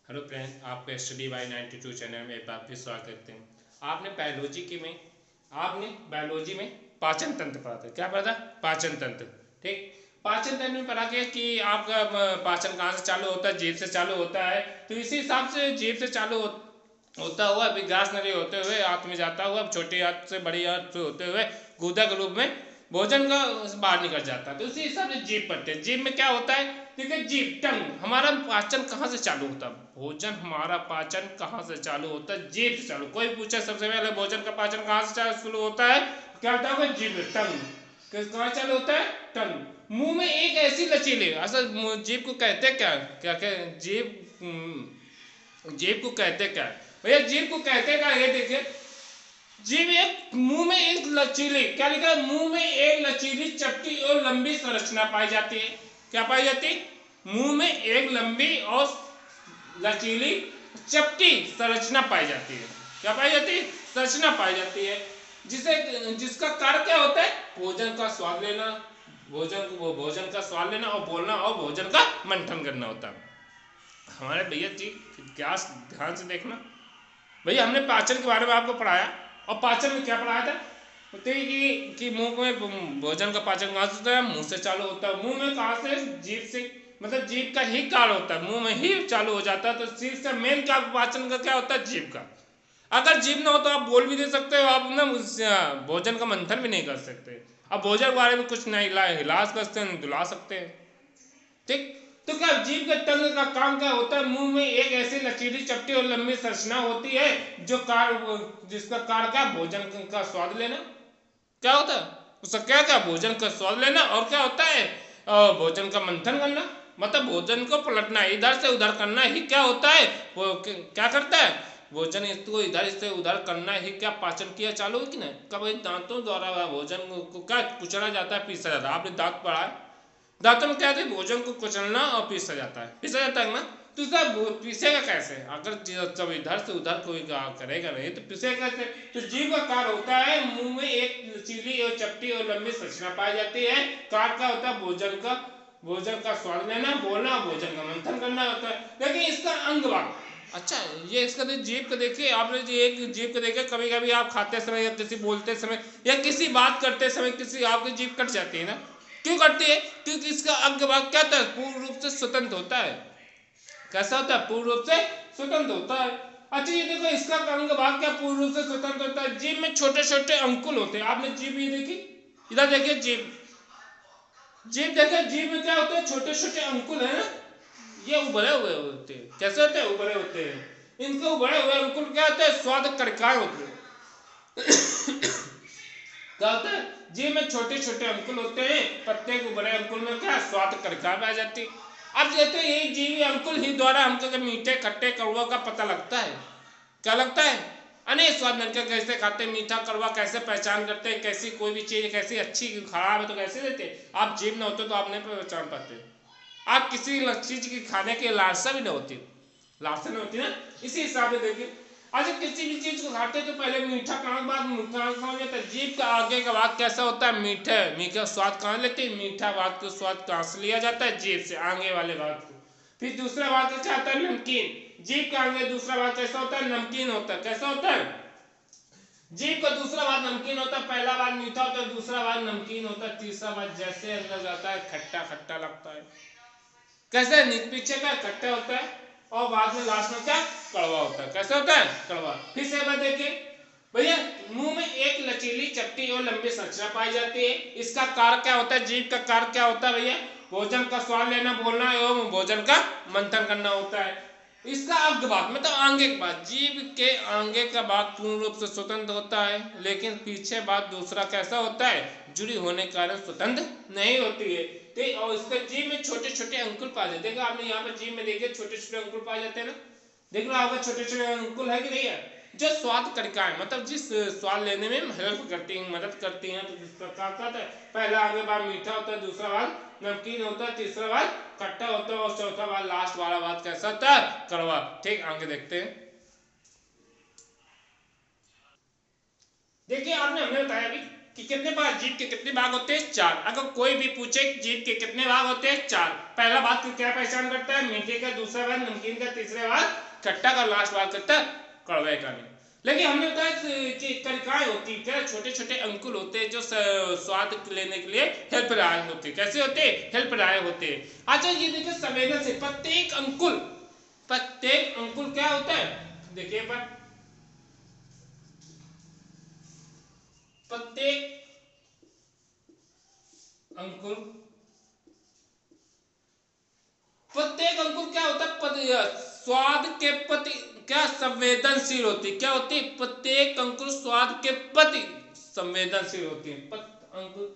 Hello friend, आपका study bye 92 channel में एक बार फिर स्वागत करते हैं। आपने बायोलॉजी में पाचन तंत्र पढ़ा था। क्या पढ़ा था? पाचन तंत्र। ठीक। पाचन तंत्र में पढ़ा गया कि आपका पाचन कहाँ से चालू होता है? जीभ से चालू होता है। तो इसी हिसाब से जीभ से चालू होता हुआ विकास नली होते हुए आंत में जाता हुआ छोटी आंत से बड़ी आंत से होते हुए गुदा के रूप में भोजन का बाहर निकल जाता है। तो उसी हिसाब से जीभ पढ़ते हैं। जीभ में क्या होता है? देखिए, जीभ टंग हमारा पाचन कहाँ से चालू होता है? भोजन हमारा पाचन कहाँ से चालू होता है? जीभ से चालू। कोई पूछे सबसे पहले भोजन का पाचन कहाँ से शुरू होता है, क्या होता है? जीभ, टंग। कहाँ चालू होता है? टंग। मुंह में एक ऐसी लचीली, असल जीभ को कहते क्या? क्या जीभ को कहते क्या भैया? जीभ को कहते क्या? ये देखिए, जीभ एक मुंह में एक लचीली, क्या लिखा है? मुंह में एक लचीली चपटी और लंबी संरचना पाई जाती है। क्या पाई जाती है? मुंह में एक लंबी और लचीली चपटी संरचना पाई जाती है। क्या पाई जाती है? संरचना पाई जाती है, जिसका कार्य क्या होता है? भोजन का स्वाद लेना, भोजन का स्वाद लेना और बोलना और भोजन का मंथन करना होता है। हमारे भैया जी, क्या ध्यान से देखना भैया, हमने पाचन के बारे में आपको पढ़ाया। और पाचन में क्या पढ़ाया था? कि मुंह में भोजन का पाचन कहाँ से होता है? मुंह से चालू होता है। मुंह में कहाँ से? जीभ से। मतलब जीभ का ही कार्य होता है, मुंह में ही चालू हो जाता है। तो जीभ से मेन क्या पाचन का क्या होता है? जीभ का। अगर जीभ ना हो तो आप बोल भी दे सकते हो, आप ना भोजन का मंथन भी नहीं कर सकते। अब भोजन के बारे में कुछ नहीं हिला सकते हैं, दुला सकते हैं। ठीक। तो क्या जीभ के तंत्र का काम क्या होता है? मुंह में एक ऐसी लचीली चपटी और लंबी संरचना होती है जिसका कार्य क्या? भोजन का स्वाद लेना। क्या होता है उसका? क्या क्या? भोजन का स्वाद लेना। और क्या होता है? भोजन का मंथन करना। मतलब भोजन को पलटना, इधर से उधर करना ही क्या होता है? वो क्या करता है? भोजन इसको इधर से उधर करना ही क्या पाचन क्रिया चालू है कि नहीं? कब दांतों द्वारा भोजन को क्या कुचला जाता है, पीसा जाता है। आपने दांत पढ़ा है, दांतों में क्या है? भोजन को कुचलना और पीसा जाता है। पीसा जाता है ना? तो उसका पीसेगा कैसे? अगर जब इधर से उधर कोई करेगा नहीं तो पीसेगा कैसे? तो जीभ का कार्य होता है, मुंह में एक लचीली और चपटी और लंबी संरचना पाई जाती है। कार्य क्या होता है? भोजन का स्वाद लेना, बोलना, भोजन का मंथन करना होता है। लेकिन इसका अंग भाग, अच्छा, ये इसका जीभ को देखिए। आपने एक जीभ को देखिए, कभी कभी आप खाते समय या किसी बोलते समय या किसी बात करते समय किसी आपकी जीभ कट जाती है ना? क्यों करती है? क्योंकि इसका अंग भाग क्या होता है? पूर्ण रूप से स्वतंत्र होता है। कैसा होता है? पूर्ण रूप से स्वतंत्र होता है। अच्छा, ये देखो, इसका अंग भाग क्या पूर्ण रूप से स्वतंत्र होता है? जीभ में छोटे छोटे अंकुल होते हैं। आपने जीभ ये देखी, इधर देखिए, जीभ जीभ देखिए, जीभ में क्या होते हैं? छोटे छोटे अंकुल है ना? ये उभरे हुए होते हैं। कैसे होते हैं? उभरे होते हैं। इनके उभरे हुए अंकुल क्या होते हैं? स्वाद कणिकाएं होते हैं। क्या होता है? जीभ में छोटे छोटे अंकुल होते हैं। प्रत्येक उभरे अंकुल में क्या? स्वाद कणिका पाई जाती है। अब कहते हैं यही जीवी अंकुल ही द्वारा हमको मीठे खट्टे कड़वा का पता लगता है। क्या लगता है? अनेक स्वाद मिलकर कैसे खाते, मीठा कड़वा कैसे पहचान करते हैं? कैसी कोई भी चीज कैसी अच्छी खराब है तो कैसे देते? आप जीभ न होते तो आप नहीं पहचान पाते। आप किसी चीज की खाने की लालसा भी नहीं होती, लालसा नहीं होती ना? इसी हिसाब से देखिए, अच्छा, किसी भी चीज को खाते तो पहले मीठा कहाँ के बाद मीठा कहाँ जाता है? जीभ का आगे का भाग कैसा होता है? मीठा। मीठा स्वाद कहाँ लेते हैं? मीठा भाग का स्वाद कहाँ से लिया जाता है? जीभ से, आगे वाले भाग को। फिर दूसरा भाग कैसा आता है? नमकीन। जीभ का आगे दूसरा भाग कैसा होता है? नमकीन होता है। कैसा होता है? जीभ का दूसरा भाग नमकीन होता है। पहला भाग मीठा होता है, दूसरा भाग नमकीन होता है, तीसरा भाग जैसे अंदर जाता है खट्टा खट्टा लगता है। कैसे? पीछे का खट्टा होता है और बाद में लास्ट में क्या? कड़वा होता है। कैसे होता है? कड़वा। फिर से एक बार देखिए भैया, मुंह में एक लचीली चपटी और लंबी संरचना पाई जाती है। इसका कार्य क्या होता है? जीभ का कार्य क्या होता है भैया? भोजन का स्वाद लेना, बोलना एवं भोजन का मंथन करना होता है। इसका अग्र भाग मतलब आगे का भाग, जीभ के आगे का भाग पूर्ण रूप से स्वतंत्र होता है, लेकिन पीछे भाग दूसरा कैसा होता है? जुड़ी होने के कारण स्वतंत्र नहीं होती है। ठीक। और इसका जीभ में छोटे छोटे अंकुर पाए जाते हैं। आपने यहाँ पर जीभ में देखिए छोटे छोटे अंकुर पाए जाते हैं ना? देख रहा होगा छोटे छोटे अंकुर है कि नहीं है? जो स्वाद कणिकाएं, मतलब जिस स्वाद लेने में हेल्प करती हैं, मदद करती हैं। तो जिस प्रकार का है, पहला आगे भाग मीठा होता है, दूसरा भाग नमकीन होता है, तीसरा भाग खट्टा होता है और चौथा भाग लास्ट वाला भाग कैसा होता है? कड़वा। ठीक, आगे देखते हैं। देखिए, आपने हमने बताया अभी कि कितने भाग, जीभ के कितने भाग होते हैं? 4। अगर कोई भी पूछे जीभ के कितने भाग होते हैं? 4। पहला भाग क्या पहचान करता है? मीठे का। दूसरा भाग नमकीन का। तीसरा भाग खट्टा का। लास्ट भाग करता है कड़वे का। नहीं, लेकिन हमने बताया कि कलिकाएं होती क्या? छोटे छोटे अंकुल होते हैं जो स्वाद लेने के लिए हेल्प राय होते। कैसे होते? हेल्प राय होते। अच्छा ये देखिए संवेदन से प्रत्येक अंकुल क्या होता है? देखिए पर प्रत्येक अंकुल क्या होता है? स्वाद के प्रति क्या संवेदनशील होती? क्या होती? प्रत्येक अंकुर स्वाद के प्रति संवेदनशील होती है। अंकुर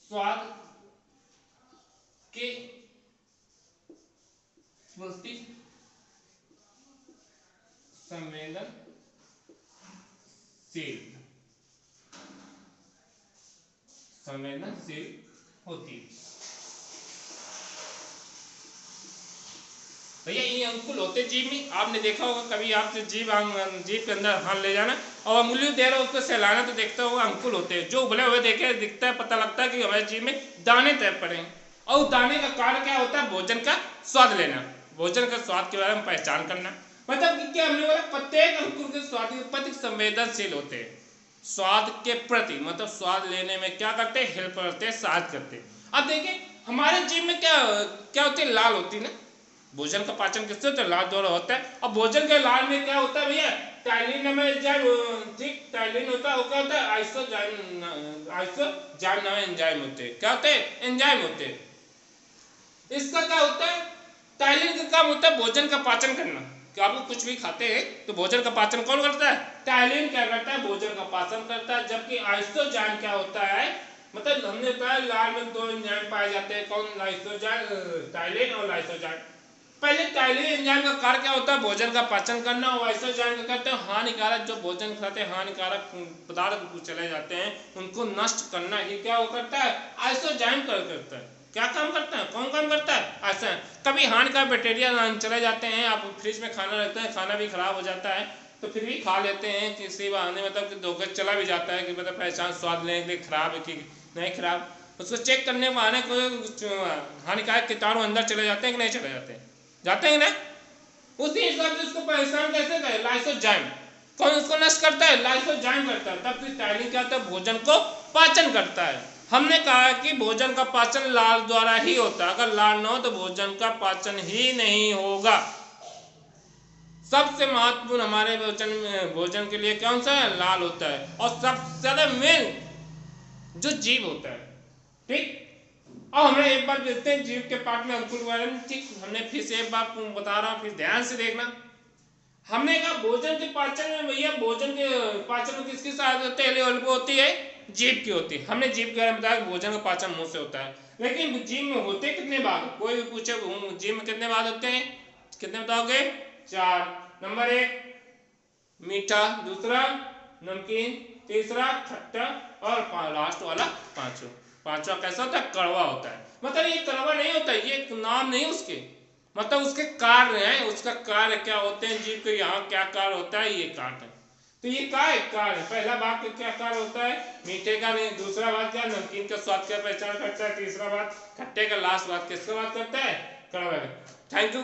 स्वाद के प्रति संवेदनशील होती है। भैया ये अंकुल होते जीभ में। आपने देखा होगा कभी आपसे जीभ के अंदर हाथ ले जाना और अंगुली दे रहा उसको सहलाना तो देखता होगा अंकुल होते हैं जो उबले हुए देखे दिखता है, पता लगता है कि हमारे जीभ में दाने तय पड़े हैं। और दाने का कारण क्या होता है? भोजन का स्वाद लेना, भोजन का स्वाद के बारे में पहचान करना। मतलब कि क्या हमने बोला? प्रत्येक अंकुर के स्वाद के प्रति संवेदनशील होते हैं। स्वाद के प्रति मतलब स्वाद लेने में क्या करते हैं? हेल्प करते हैं, साथ करते हैं। अब देखिए हमारे जीभ में क्या क्या होती है? लाल होती है ना। भोजन का पाचन किससे होता है? लाल द्वारा होता है। और भोजन के लाल में क्या होता है भैया? टाइलिन नामक एंजाइम। ठीक, टाइलिन होता है। वो क्या होता है? आइसोजाइम नामक एंजाइम होते हैं। क्या होते हैं? एंजाइम होते हैं। इसका क्या होता है? टाइलिन का काम होता है भोजन का पाचन करना। कि आप कुछ भी खाते हैं तो भोजन का पाचन कौन करता है? टाइलिन क्या करता है? भोजन का पाचन करता है। जबकि आइसोजाइम क्या होता है? मतलब हमने बताया लाल में 2 एंजाइम पाए जाते हैं। कौन? लाइसोजाइम, टाइलिन और लाइसोजाइम। पहले टाइलिन एंजाइम का कार्य क्या होता है? भोजन का पाचन करना। और आइसोजाइम का करते हैं हानिकारक, जो भोजन खाते हैं हानिकारक पदार्थ चले जाते हैं उनको नष्ट करना। ये क्या वो करता है? आइसोजाइम करता है। क्या काम करता है? कौन काम करता है? आइसोजाइम। कभी हानिकारक बैक्टीरिया चले जाते हैं, आप फ्रिज में खाना रखते हैं, खाना भी खराब हो जाता है तो फिर भी खा लेते हैं किसी बहाने, मतलब कि धोखे चला भी जाता है कि मतलब पहचान स्वाद लेने के लिए खराब है कि नहीं खराब, उसको चेक करने बहाने कोई हानिकारक कीटाणु अंदर चले जाते हैं कि नहीं चले जाते हैं ना। उसी हिसाब से उसको पहचान कैसे करें? लाइसोजाइम। कौन उसको नष्ट करता है? लाइसोजाइम करता है। तब फिर टाइलिन क्या होता है? भोजन को पाचन करता है। हमने कहा कि भोजन का पाचन लाल द्वारा ही होता है। अगर लाल ना हो तो भोजन का पाचन ही नहीं होगा। सबसे महत्वपूर्ण हमारे भोजन के लिए कौन सा है? लाल होता है। और सबसे ज्यादा मेन जो जीभ होता है। ठीक, अब हमें एक बार देखते हैं जीभ के पार्ट में अंकुर बारे में। ठीक, हमने फिर से एक बार बता रहा हूं, फिर ध्यान से देखना। हमने कहा भोजन के पाचन में भैया, भोजन के पाचन में किसकी सहायता होती है? जीभ की होती है। हमने जीभ के बारे में बताया भोजन का पाचन मुंह से होता है। लेकिन जीभ में होते कितने भाग? कोई भी पूछे जीभ में कितने भाग होते हैं? कितने बताओगे? 4। नंबर 1 मीठा, दूसरा नमकीन, तीसरा खट्टा और लास्ट वाला पांचवा कैसा होता है? कड़वा होता है। मतलब ये कड़वा नहीं होता, ये नाम नहीं उसके, मतलब उसके कार्य हैं। उसका कार्य क्या होते हैं? जीभ के यहाँ क्या कार्य होता है? ये कार्य है। तो ये क्या है? कार्य। पहला भाग क्या कार्य होता है? मीठे का। नहीं, दूसरा भाग क्या? नमकीन का स्वाद क्या पहचान करता है। तीसरा भाग खट्टे का। लास्ट भाग किसका बात करता है? कड़वा का। Thank you.